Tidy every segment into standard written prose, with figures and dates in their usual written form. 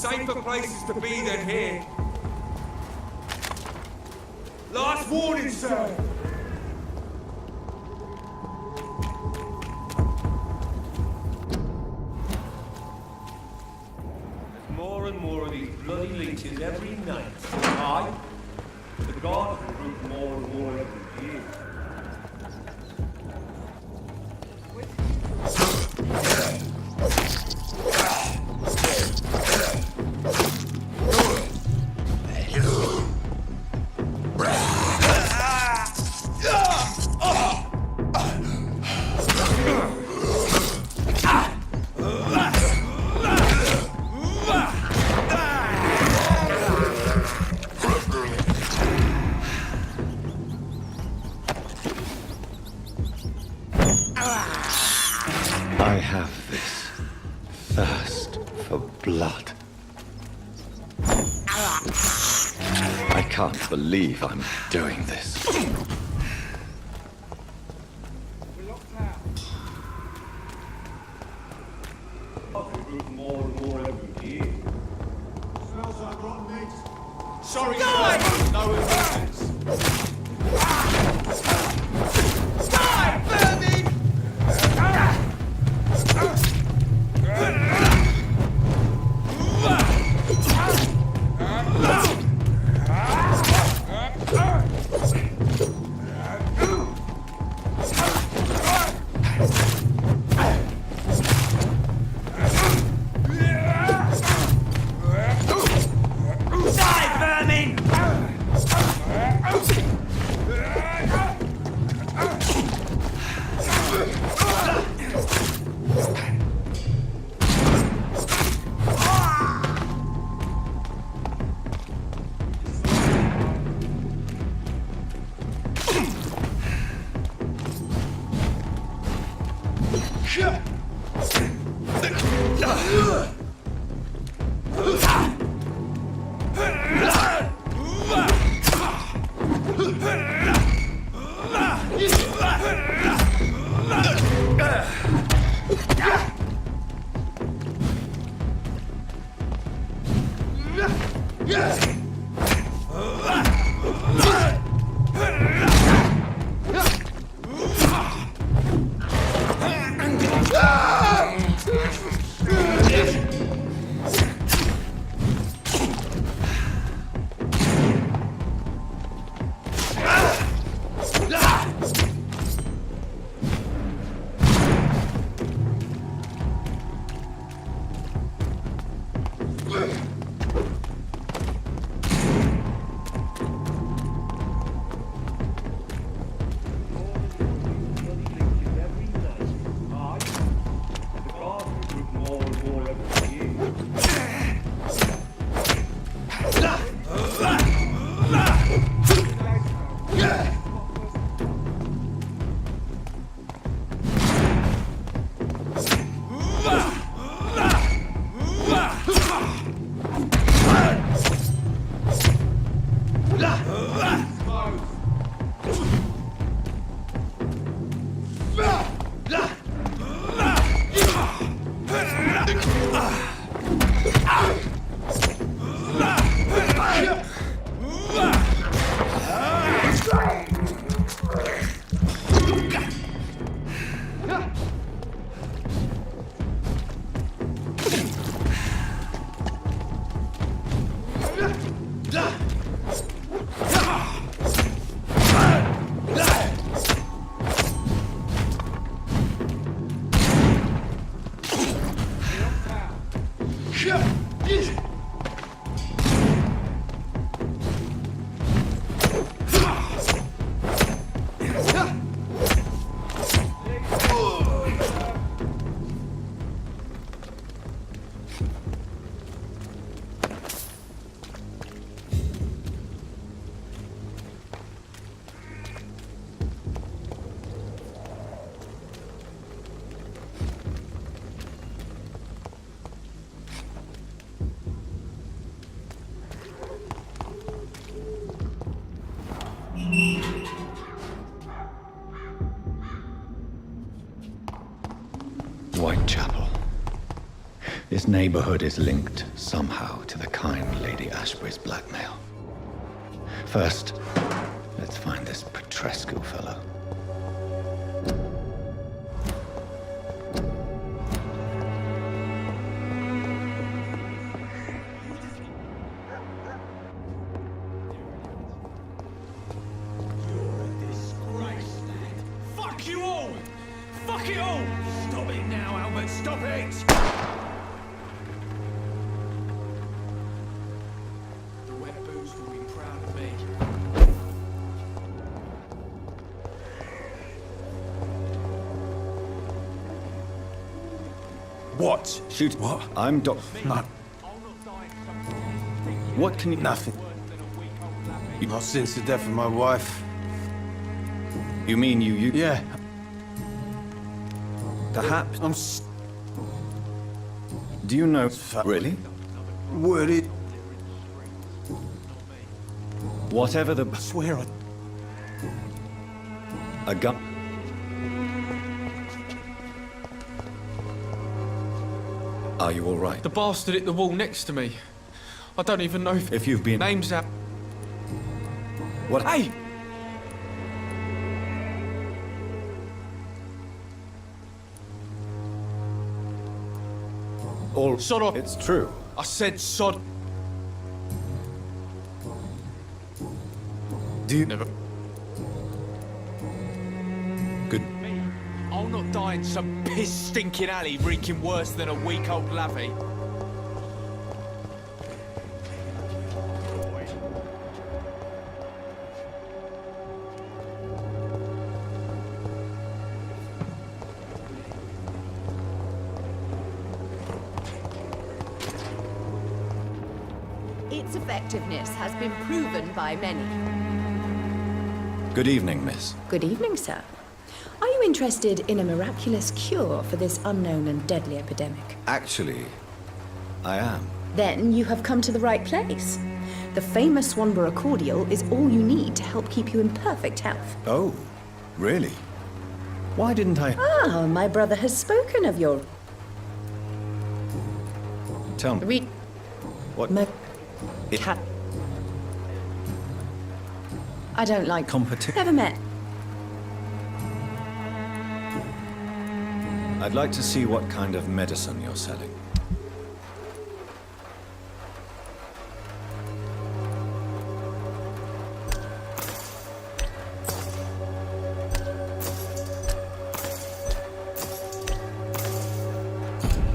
safer places to be than here. Last warning, sir! There's more and more of these bloody leeches every night. Aye? The guards recruit more and more every year. I have this thirst for blood. I can't believe I'm doing this. We're locked out. Recruit more and more every year. Smells like rotten meat. Sorry, guys! No offense. Die, vermin! Whitechapel. This neighborhood is linked somehow to the kind Lady Ashbury's blackmail. First, let's find this Petrescu fellow. You're a disgrace, lad. Fuck you all! Fuck it all! Stop it now, Albert, stop it! The wet booze will be proud of me. What? Shoot. What? I'm Doc. Not, What can you... nothing. Not since the death of my wife. You mean you... Yeah, Perhaps... I'm Do you know... Really? worried. Whatever the... I swear I... A gun... Are you all right? The bastard hit the wall next to me. I don't even know If you've been... name's out. What... Hey! All... Sod off. It's true. I said sod. Do you... Never. Good... I'll not die in some piss-stinking alley reeking worse than a week-old lavvy. Its effectiveness has been proven by many. Good evening, miss. Good evening, sir. Are you interested in a miraculous cure for this unknown and deadly epidemic? Actually, I am. Then you have come to the right place. The famous Swanborough cordial is all you need to help keep you in perfect health. Oh, really? Why didn't I... Ah, my brother has spoken of your... Tell me... What... It... I don't like... Competition. Never met. I'd like to see what kind of medicine you're selling.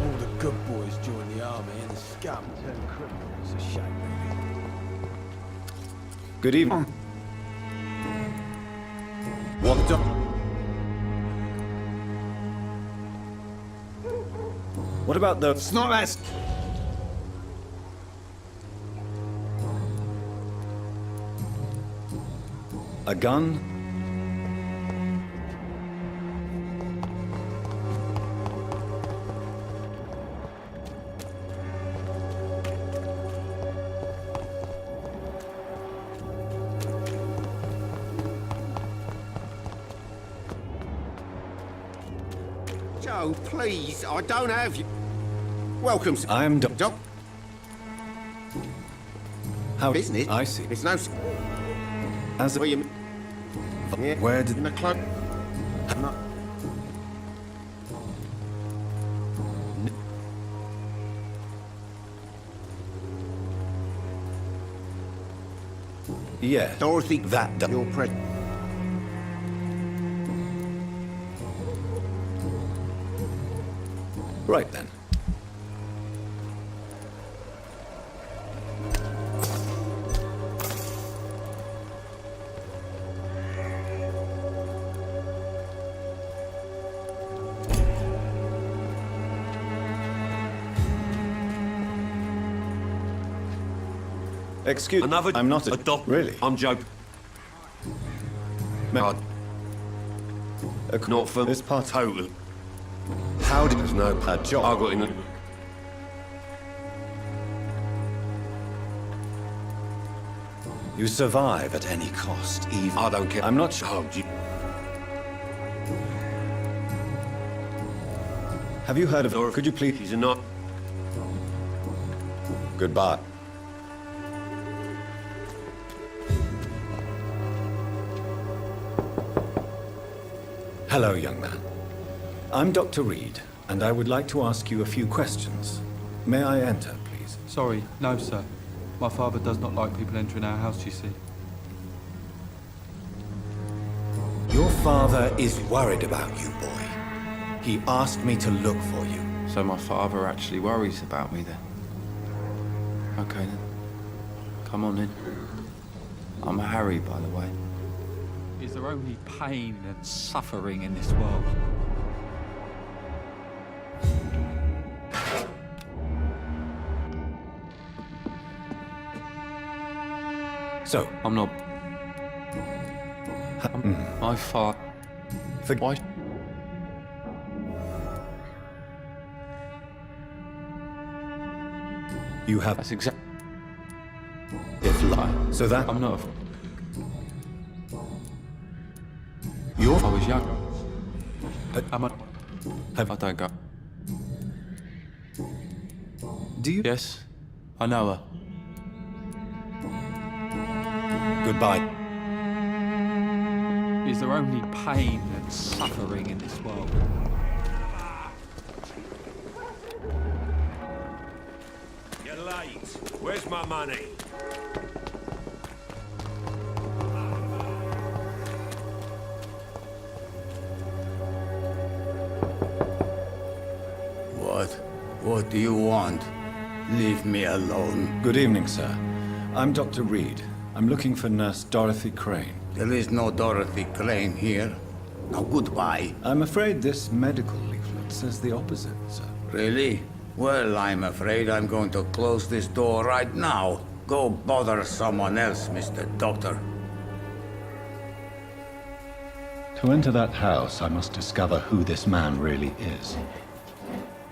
All the good boys joined the army and the scum turned criminal. It's a shame, really. Good evening. What the... What about the... It's not that... A gun? Joe, please, I don't have you. Welcome, sir. I am Doc. How... Business? I see. It's no... As a... Where you... Yeah, Where did... in the club. No. Yeah. Dorothy, That... your present. Right then. Excuse... Another... I'm not a dog. Really? I'm Joe. Ma- Not for this part... total. How did... There's no A job. I got in the... You survive at any cost, even... I don't care. I'm not sure... Oh, Have you heard of... Dorothy. Could you please... She's a not... Goodbye. Hello, young man. I'm Dr. Reed, and I would like to ask you a few questions. May I enter, please? Sorry, no, sir. My father does not like people entering our house, you see. Your father is worried about you, boy. He asked me to look for you. So my father actually worries about me then? Okay then. Come on in. I'm Harry, by the way. Is there only pain and suffering in this world? So, I'm not... My father... Why... You have... That's exact... If lie. So that... I'm not a... You're... I was young. I'm a... Have... I don't go... Do you... Yes, I know her. Goodbye. Is there only pain and suffering in this world? You're late. Where's my money? What do you want? Leave me alone. Good evening, sir. I'm Dr. Reed. I'm looking for Nurse Dorothy Crane. There is no Dorothy Crane here. Now, goodbye. I'm afraid this medical leaflet says the opposite, sir. Really? Well, I'm afraid I'm going to close this door right now. Go bother someone else, Mr. Doctor. To enter that house, I must discover who this man really is.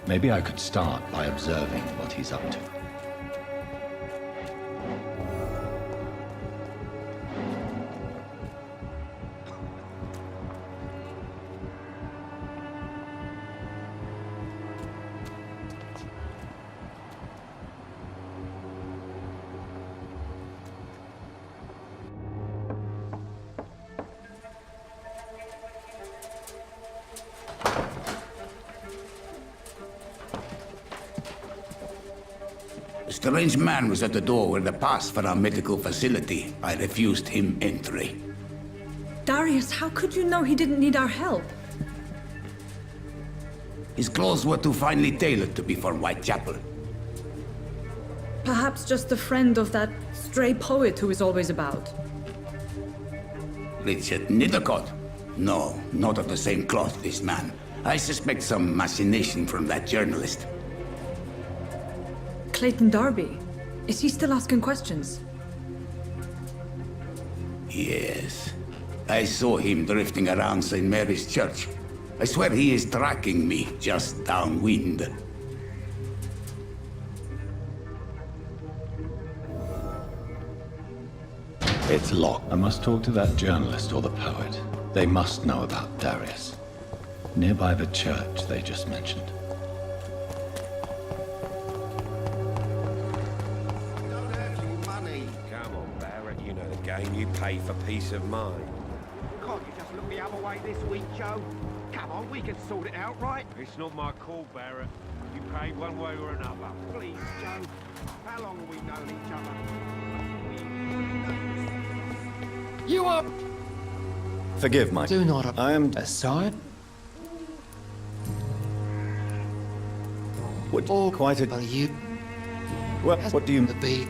Maybe I could start by observing what he's up to. A strange man was at the door with a pass for our medical facility. I refused him entry. Darius, how could you know he didn't need our help? His clothes were too finely tailored to be for Whitechapel. Perhaps just a friend of that stray poet who is always about. Richard Nithercott? No, not of the same cloth, this man. I suspect some machination from that journalist. Clayton Darby. Is he still asking questions? Yes. I saw him drifting around St. Mary's Church. I swear he is tracking me just downwind. It's locked. I must talk to that journalist or the poet. They must know about Darius. Nearby the church they just mentioned. Don't have your money. Come on, Barrett. You know the game. You pay for peace of mind. Can't you just look the other way this week, Joe? Come on, we can sort it out, right? It's not my call, Barrett. You pay one way or another. Please, Joe. How long have we known each other? You are... Forgive my... Do not... I am... aside? What? Or Quite a... Well, you... Well, what do you... Be...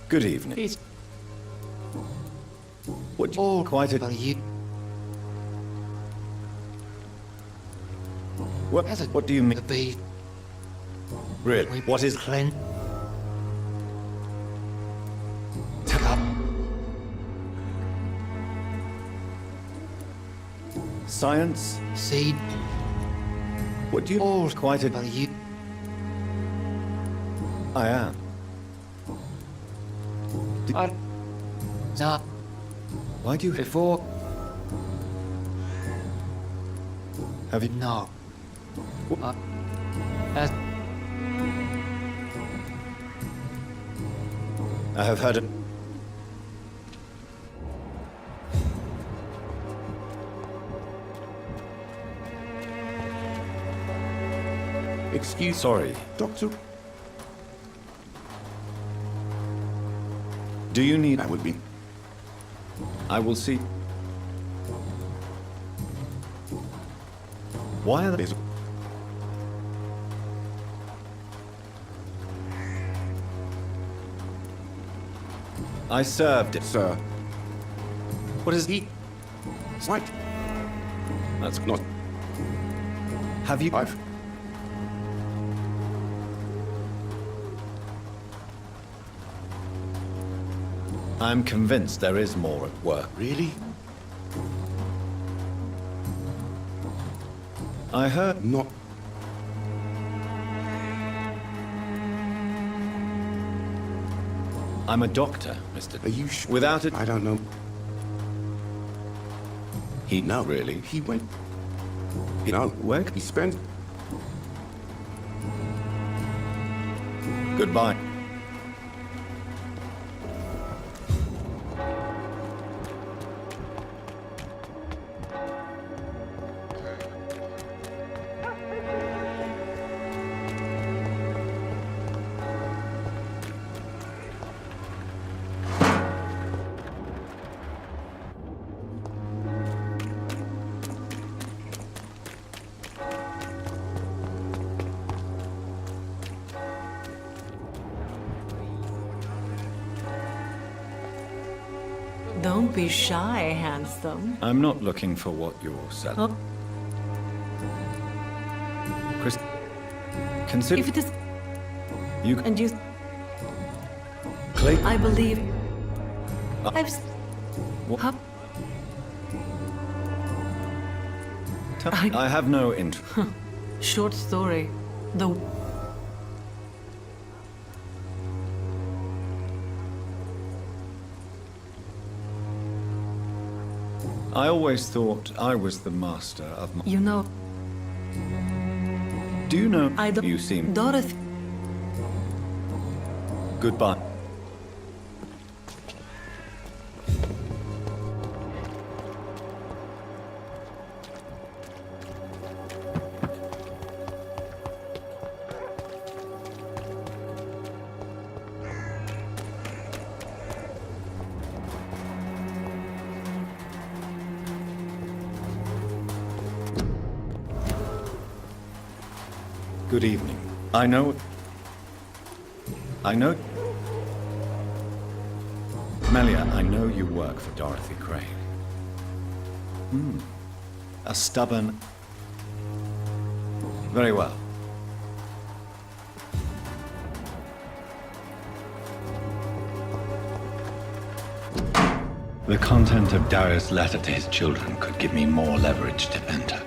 Good evening. It's... What? Or Quite a... Well, you... What do you mean? Be... Really? What is... Clean... Science? Seed... What do you... Or Quite a... Well, you... I am. I... No. Why do you... Before... Have you... No. As... I have heard it. Excuse... Sorry. Doctor... Do you need... That would be... I will see. Why are they... There's... I served it. Sir... What is... He... Right. That's Not... Have you... I've... I'm convinced there is more at work. Really? I heard... Not... I'm a doctor, Mr. Are you sure? Without it... I don't know. He... No. Really? He went... You know, Where? he spent... Goodbye. Don't be shy, handsome. I'm not looking for what you're selling. Oh, Chris... Consider... if it is... You... And you... Clayton... I believe... Uh, I've... What? Hup. I have no interest. Short story. The... I always thought I was the master of my... You know... Do you know... I don't... You seem... Dorothy... Goodbye. Good evening. I know... Melia, I know you work for Dorothy Crane. A stubborn... Very well. The content of Darius' letter to his children could give me more leverage to enter.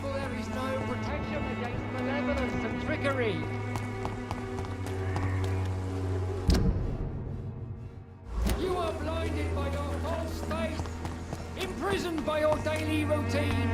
There is no protection against malevolence and trickery. You are blinded by your false faith, imprisoned by your daily routine.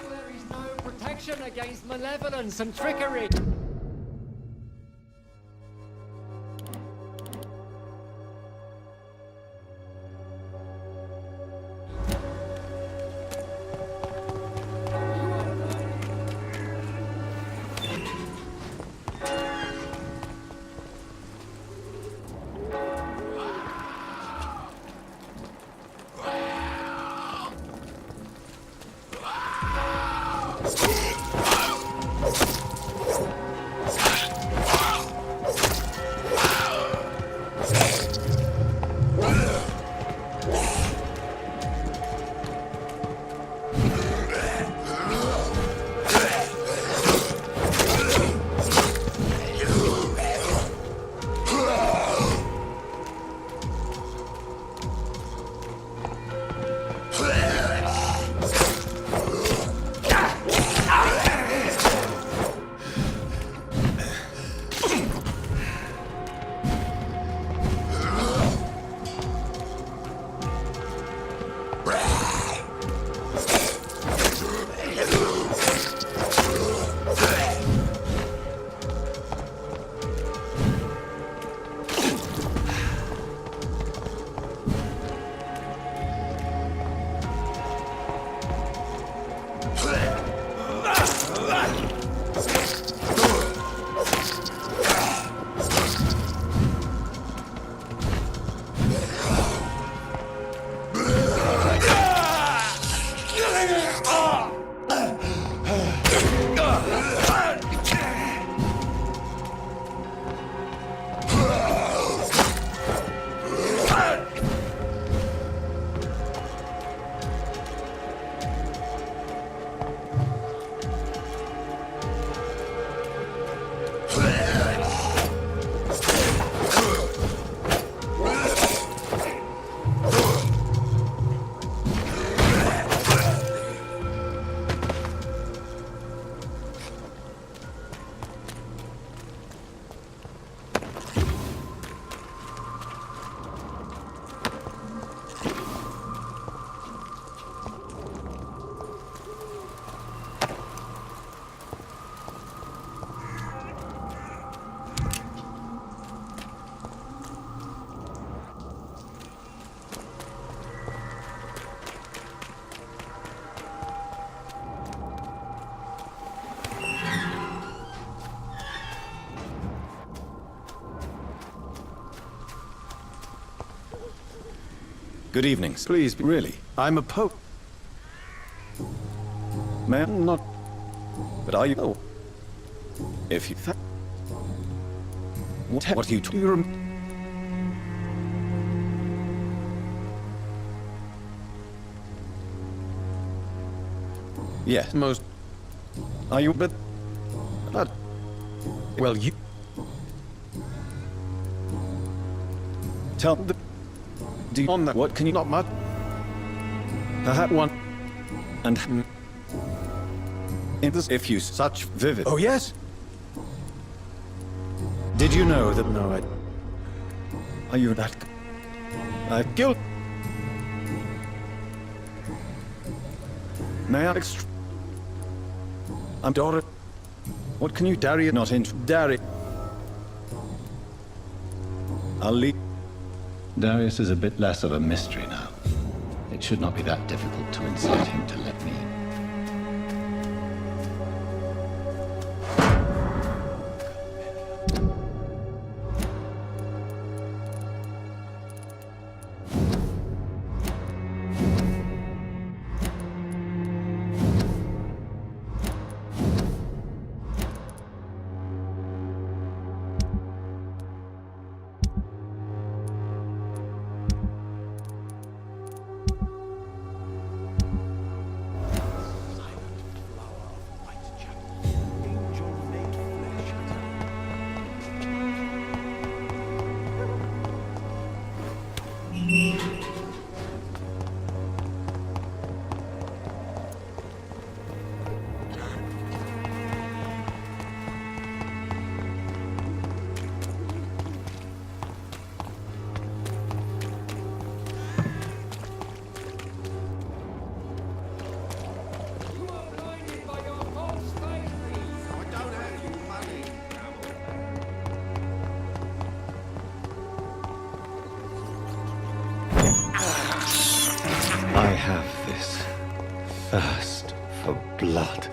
There is no protection against malevolence and trickery. Good evening. Please, really. I'm a pope. Man, not... But are you... Oh. If you... What are you... Yes. Most... Are you... But... Well, you... Tell... Do you... On that... What can you... Not much. Perhaps One... And... In this... If you... Such vivid... Oh, yes? Did you know that... No, I... Are you that... I... Guilt... May I... I'm Dora... What can you... Darius... Not in... Darius... I'll leave... Darius is a bit less of a mystery now. It should not be that difficult to incite him to let me in. I have this thirst for blood.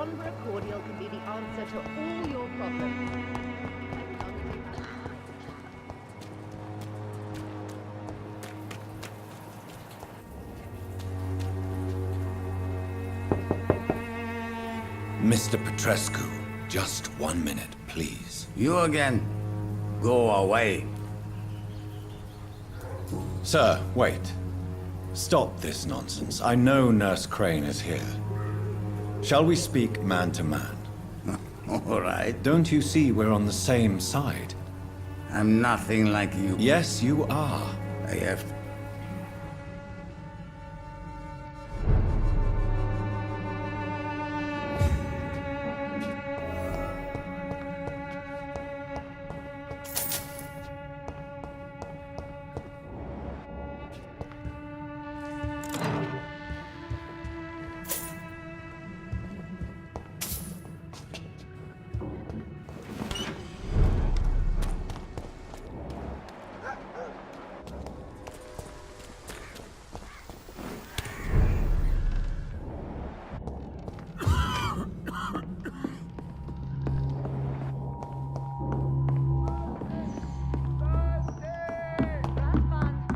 Wanborough cordial can be the answer to all your problems. Mr. Petrescu, just 1 minute, please. You again? Go away. Sir, wait. Stop this nonsense. I know Nurse Crane is here. Shall we speak man to man? All right. Don't you see we're on the same side? I'm nothing like you. Yes, you are. I have to.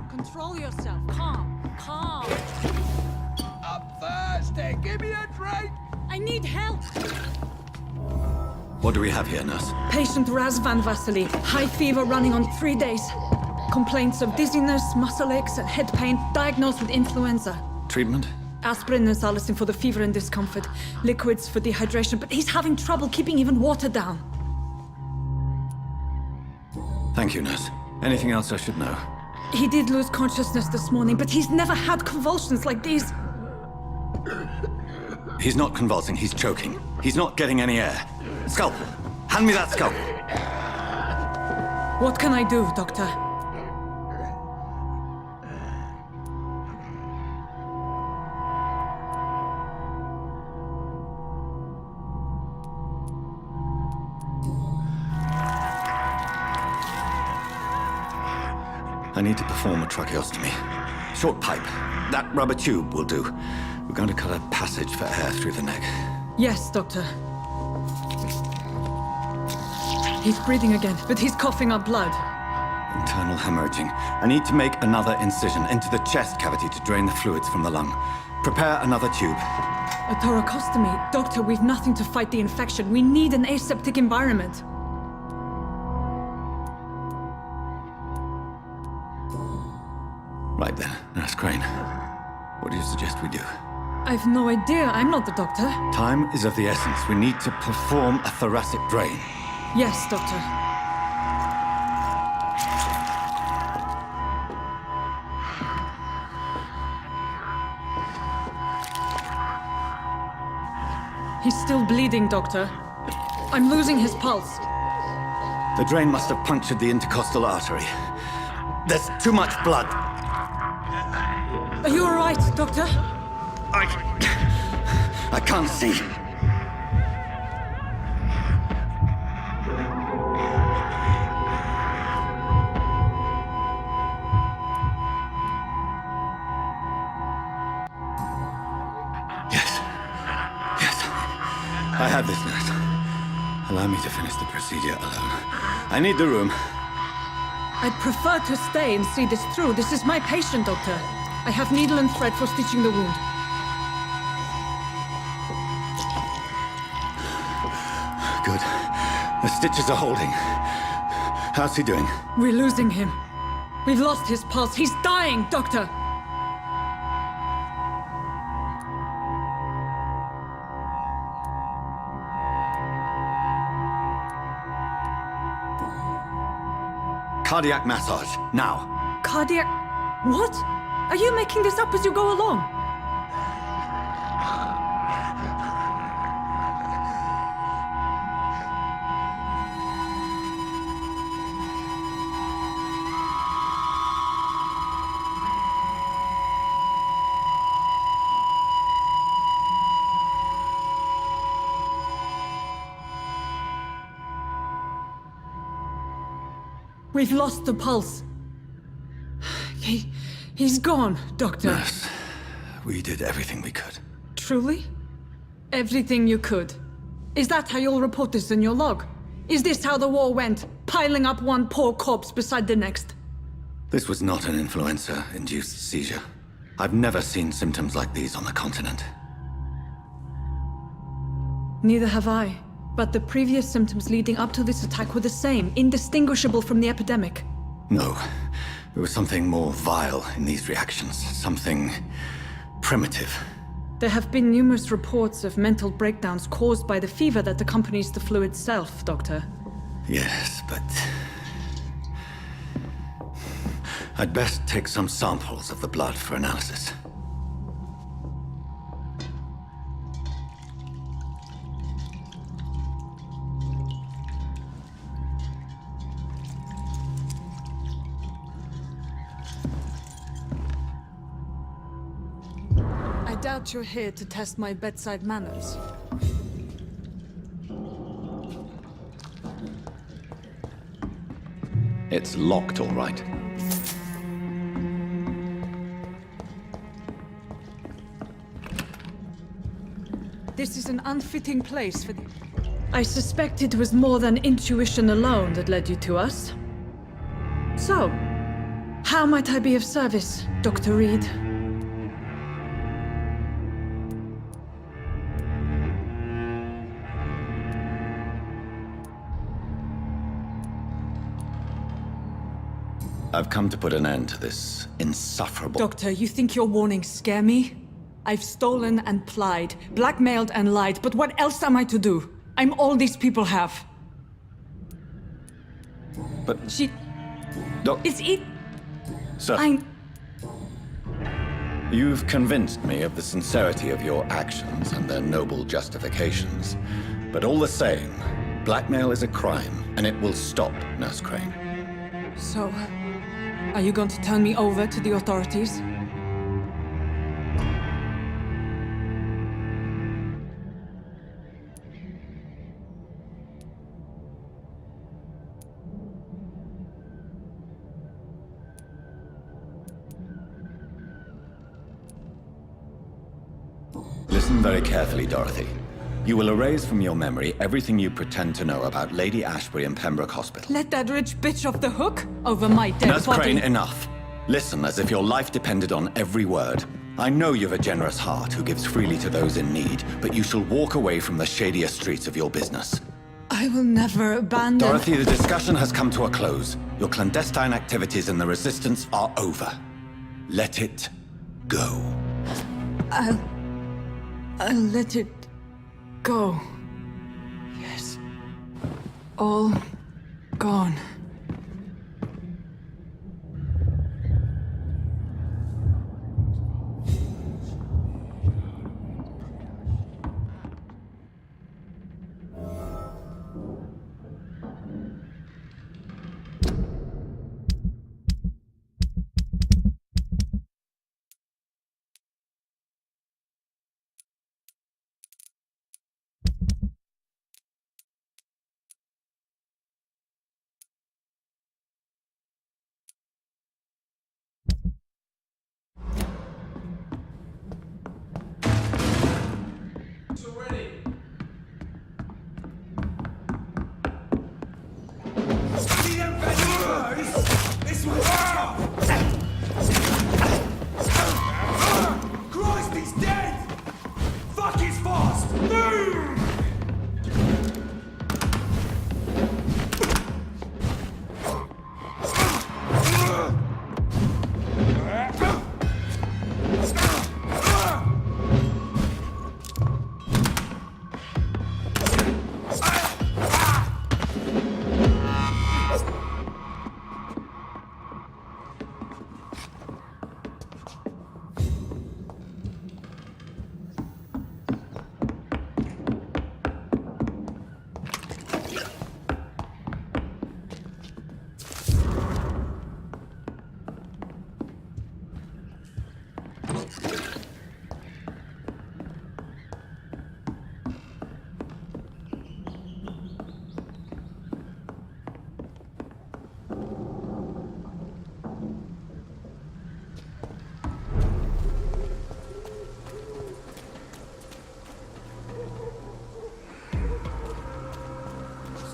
Control yourself. Calm. Calm. I'm thirsty. Give me a drink. I need help. What do we have here, nurse? Patient Razvan Vasily. High fever running on 3 days. Complaints of dizziness, muscle aches, and head pain. Diagnosed with influenza. Treatment? Aspirin and salicin for the fever and discomfort. Liquids for dehydration, but he's having trouble keeping even water down. Thank you, nurse. Anything else I should know? He did lose consciousness this morning, but he's never had convulsions like these. He's not convulsing, he's choking. He's not getting any air. Scalpel! Hand me that scalpel! What can I do, Doctor? I need to perform a tracheostomy. Short pipe. That rubber tube will do. We're going to cut a passage for air through the neck. Yes, Doctor. He's breathing again, but he's coughing up blood. Internal hemorrhaging. I need to make another incision into the chest cavity to drain the fluids from the lung. Prepare another tube. A thoracostomy? Doctor, we've nothing to fight the infection. We need an aseptic environment. Right then, Nurse Crane. What do you suggest we do? I've no idea. I'm not the doctor. Time is of the essence. We need to perform a thoracic drain. Yes, Doctor. He's still bleeding, Doctor. I'm losing his pulse. The drain must have punctured the intercostal artery. There's too much blood. Are you all right, Doctor? I can't see. Yes. I have this, nurse. Allow me to finish the procedure alone. I need the room. I'd prefer to stay and see this through. This is my patient, Doctor. I have needle and thread for stitching the wound. Good. The stitches are holding. How's he doing? We're losing him. We've lost his pulse. He's dying, Doctor! Cardiac massage, now. Cardiac... What? Are you making this up as you go along? We've lost the pulse. He's gone, Doctor. Nurse, we did everything we could. Truly? Everything you could. Is that how you'll report this in your log? Is this how the war went? Piling up one poor corpse beside the next? This was not an influenza-induced seizure. I've never seen symptoms like these on the continent. Neither have I. But the previous symptoms leading up to this attack were the same, indistinguishable from the epidemic. No. There was something more vile in these reactions. Something primitive. There have been numerous reports of mental breakdowns caused by the fever that accompanies the flu itself, Doctor. Yes, but... I'd best take some samples of the blood for analysis. I doubt you're here to test my bedside manners. It's locked, all right. This is an unfitting place for... I suspect it was more than intuition alone that led you to us. So, how might I be of service, Dr. Reed? I've come to put an end to this insufferable... Doctor, you think your warnings scare me? I've stolen and plied, blackmailed and lied, but what else am I to do? I'm all these people have. But... She... Doc... It's it... Sir... You've convinced me of the sincerity of your actions and their noble justifications. But all the same, blackmail is a crime, and it will stop, Nurse Crane. So... Are you going to turn me over to the authorities? Listen very carefully, Dorothy. You will erase from your memory everything you pretend to know about Lady Ashbury and Pembroke Hospital. Let that rich bitch off the hook over my dead Nurse body. Crane, enough. Listen as if your life depended on every word. I know you've a generous heart who gives freely to those in need, but you shall walk away from the shadier streets of your business. I will never abandon... Dorothy, the discussion has come to a close. Your clandestine activities in the Resistance are over. Let it go. I'll let it go. Yes. All gone. Christ, he's dead! Fuck, he's fast! Move!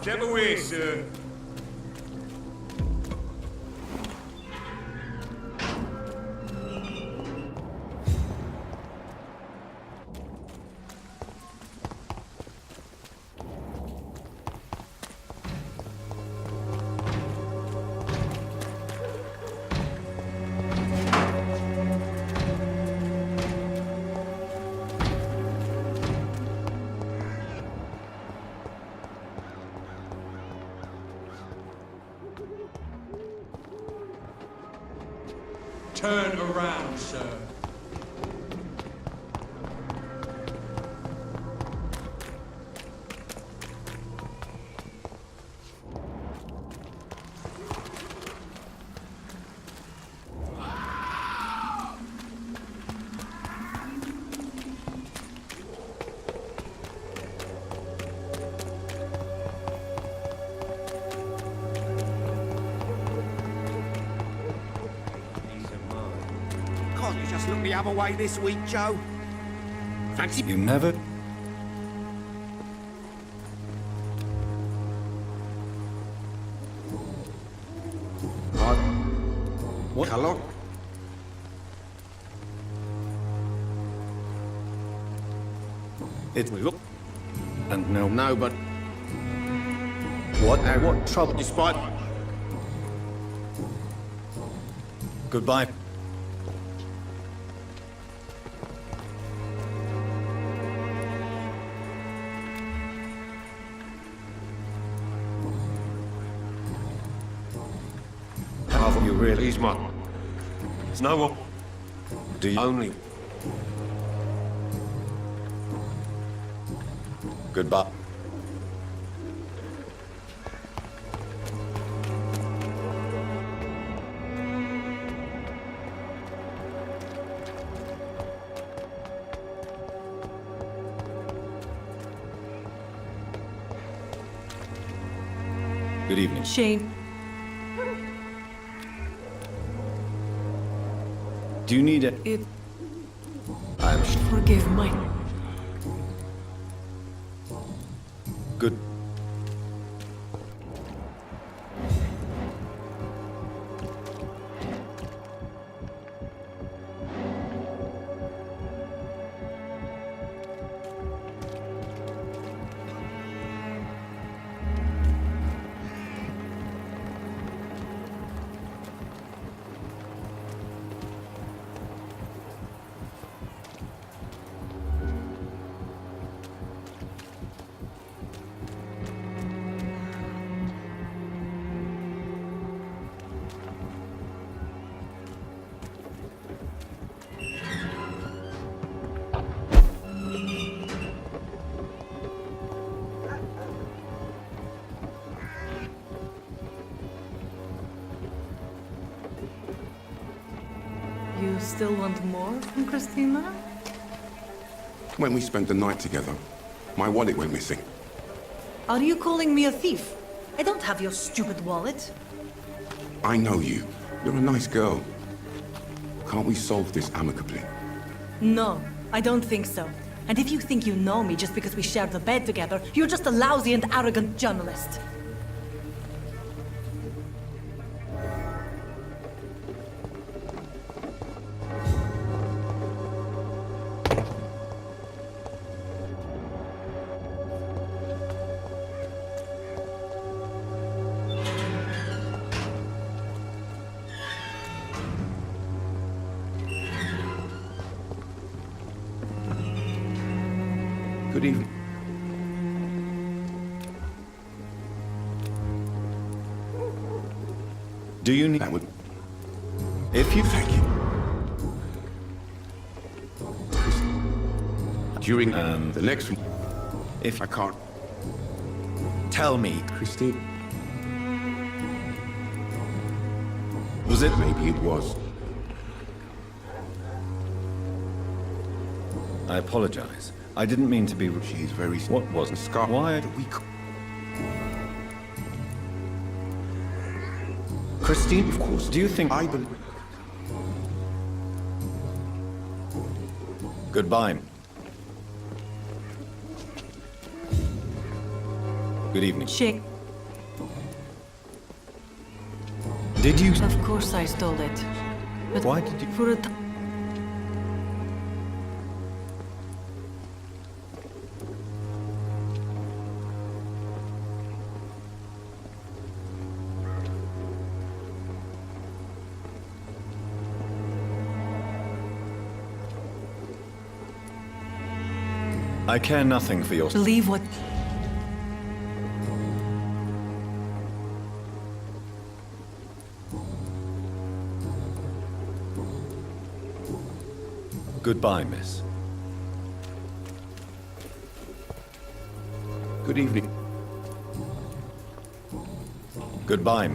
Step away, sir. Turn around, sir. Can't you just look the other way this week, Joe? Fancy You never... What? Hello? It... And no... No, but What trouble? despite... Goodbye. Have you really? Please, Mark. There's no one. Do you? Only. Goodbye. Good evening. Shane, Do you need it? I'm forgive my... good. You still want more from Christina? When we spent the night together, my wallet went missing. Are you calling me a thief? I don't have your stupid wallet. I know you. You're a nice girl. Can't we solve this amicably? No, I don't think so. And if you think you know me just because we share the bed together, you're just a lousy and arrogant journalist. Good evening. Do you need... That would... If you... Thank you. During the next week... If... I can't... Tell me. Christine... Was it... Maybe it was. I apologize. I didn't mean to be... She's very... What wasn't Scar... Why? We... Christine, of course. Do you think... I believe... Goodbye. Good evening. Shane, Did you? Of course I stole it. But Why did you? for a I care nothing for your... believe what... Goodbye, miss. Good evening. Goodbye.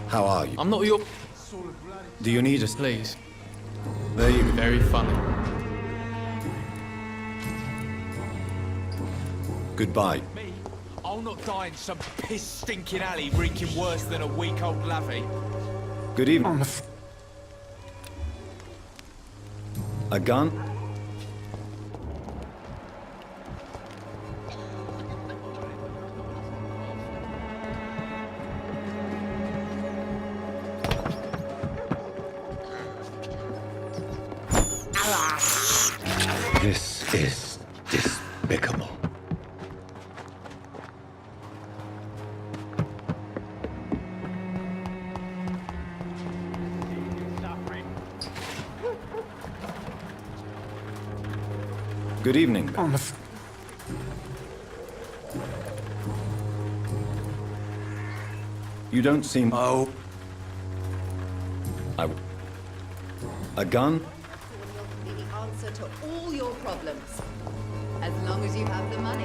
How are you? I'm not your... Do you need us? Please. There you go. Very funny. Goodbye. Me? I'll not die in some piss-stinking alley reeking worse than a week-old lavvy. Good evening. A gun? This is despicable. Good evening. You don't seem... Oh. A gun? Be the answer to all your problems. As long as you have the money.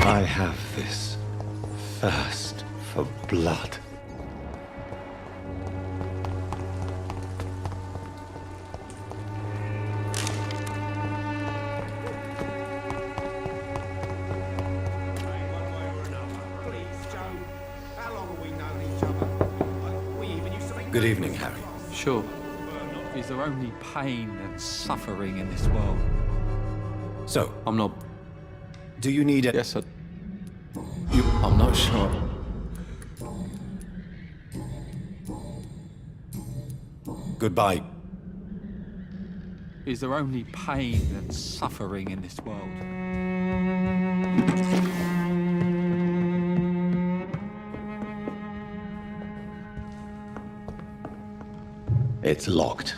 I have this thirst for blood. Good evening, Harry. Sure. Is there only pain and suffering in this world? So, I'm not... do you need it? Yes, I'm not sure. Goodbye. Is there only pain and suffering in this world? It's locked.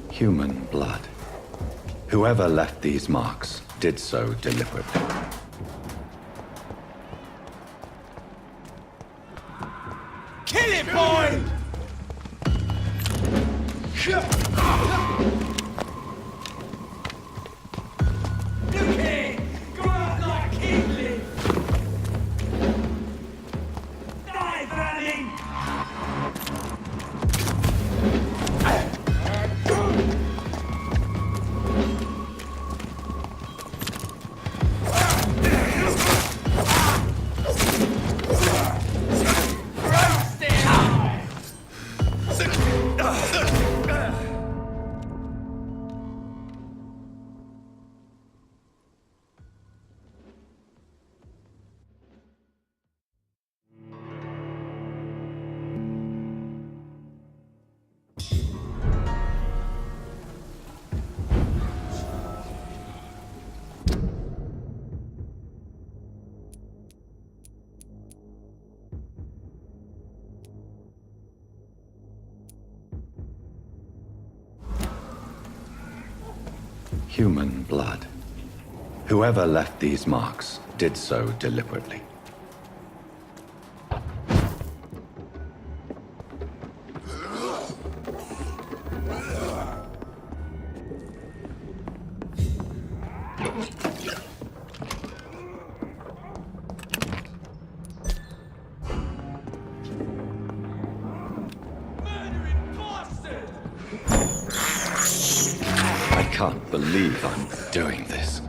Human blood. Whoever left these marks did so deliberately. Kill it, boy! Look here! Go out like a kid live! Die, Browning! Human blood. Whoever left these marks did so deliberately. I can't believe I'm doing this.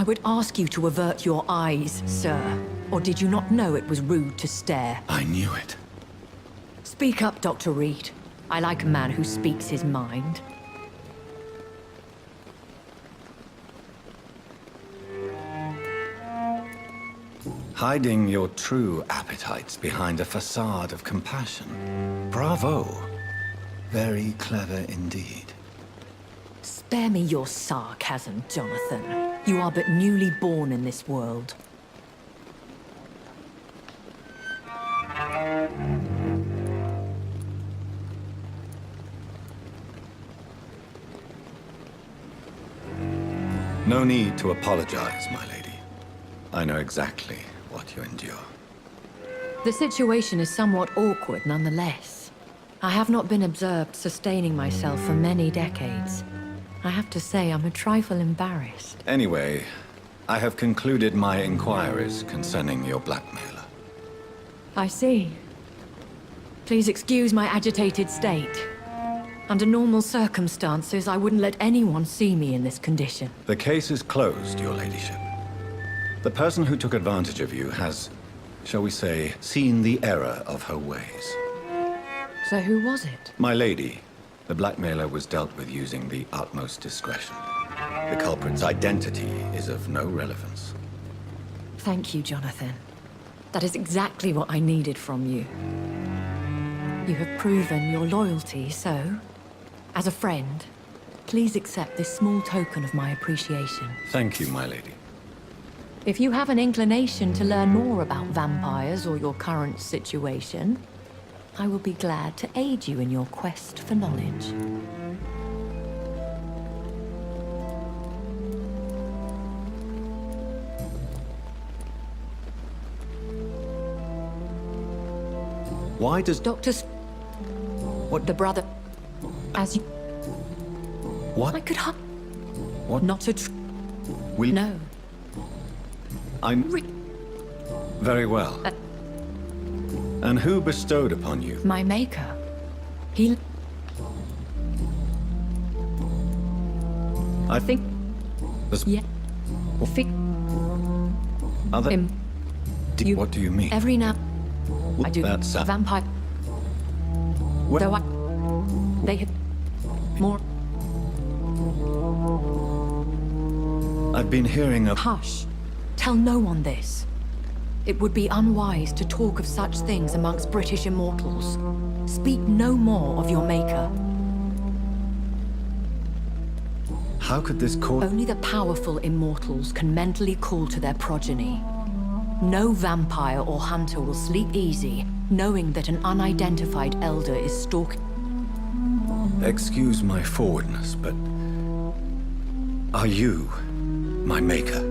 I would ask you to avert your eyes, sir. Or did you not know it was rude to stare? I knew it. Speak up, Dr. Reed. I like a man who speaks his mind. Hiding your true appetites behind a facade of compassion. Bravo. Very clever indeed. Spare me your sarcasm, Jonathan. You are but newly born in this world. No need to apologize, my lady. I know exactly what you endure. The situation is somewhat awkward nonetheless. I have not been observed sustaining myself for many decades. I have to say I'm a trifle embarrassed. Anyway, I have concluded my inquiries concerning your blackmailer. I see. Please excuse my agitated state. Under normal circumstances, I wouldn't let anyone see me in this condition. The case is closed, your ladyship. The person who took advantage of you has, shall we say, seen the error of her ways. So who was it? My lady, the blackmailer was dealt with using the utmost discretion. The culprit's identity is of no relevance. Thank you, Jonathan. That is exactly what I needed from you. You have proven your loyalty, so, as a friend, please accept this small token of my appreciation. Thank you, my lady. If you have an inclination to learn more about vampires or your current situation, I will be glad to aid you in your quest for knowledge. Why does What the brother... As you... What? I could What? Not a Will... No. I'm... Very well. And who bestowed upon you? My maker. He... I think... Yeah. Other... Him. What do you mean? Every now... I do. That's Vampire... Though I... They have... More... I've been hearing of... Hush. Tell no one this. It would be unwise to talk of such things amongst British immortals. Speak no more of your maker. How could this cause... Only the powerful immortals can mentally call to their progeny. No vampire or hunter will sleep easy, knowing that an unidentified elder is stalking... Excuse my forwardness, but... Are you my maker?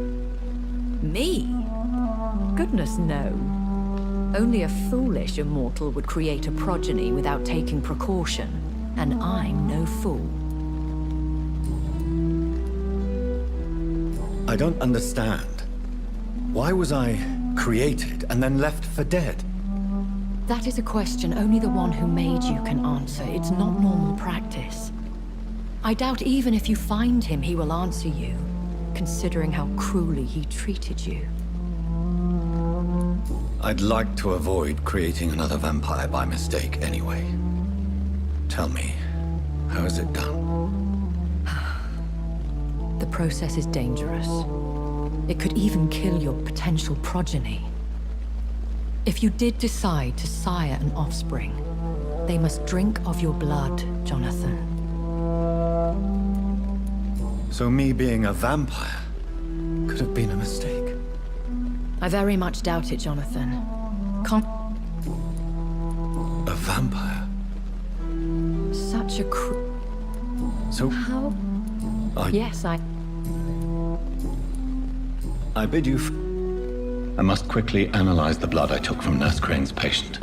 Me? Goodness, no. Only a foolish immortal would create a progeny without taking precaution, and I'm no fool. I don't understand. Why was I created and then left for dead? That is a question only the one who made you can answer. It's not normal practice. I doubt even if you find him, he will answer you, considering how cruelly he treated you. I'd like to avoid creating another vampire by mistake anyway. Tell me, how is it done? The process is dangerous. It could even kill your potential progeny. If you did decide to sire an offspring, they must drink of your blood, Jonathan. So me being a vampire could have been a mistake. I very much doubt it, Jonathan. A vampire? Such a So... How? Yes, I bid you I must quickly analyze the blood I took from Nurse Crane's patient.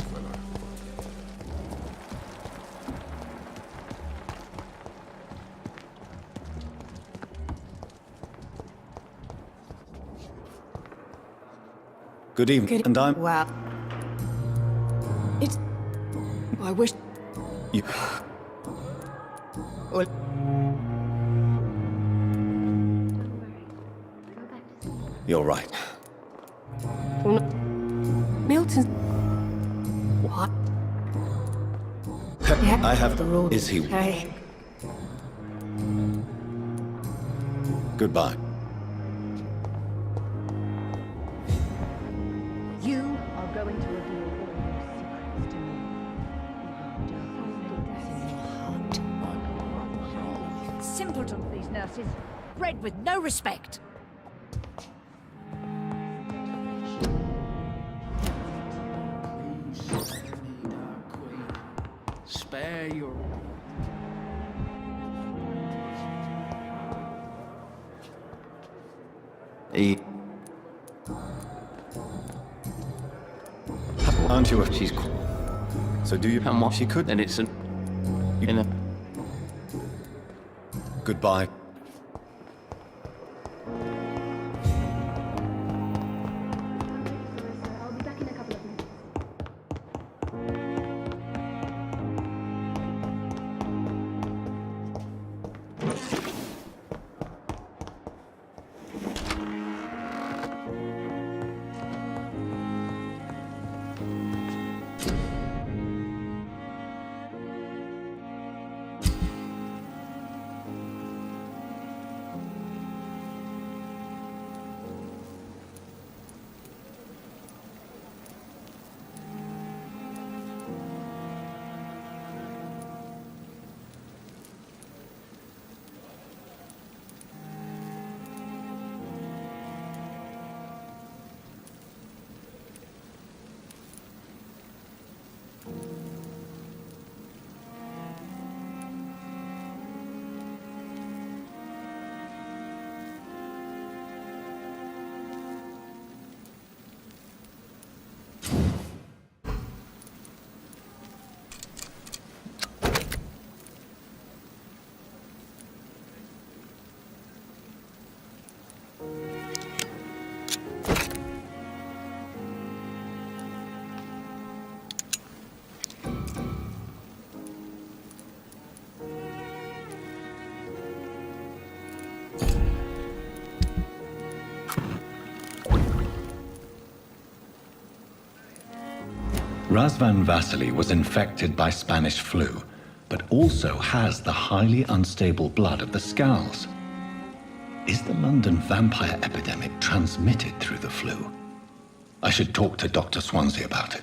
Good evening, and I'm... Wow. It's... I wish... You... Well... You're right. Milton... What? I have... Is he... Hey. Goodbye. You are going to reveal all your secrets to me. Simpletons, these nurses. Bred with no respect. Spare your... Aren't you a... So do you... And what? She could... Then it's in a... Goodbye. I'll be back in a couple of minutes. Razvan Vasily was infected by Spanish flu, but also has the highly unstable blood of the Scowls. Is the London vampire epidemic transmitted through the flu? I should talk to Dr. Swansea about it.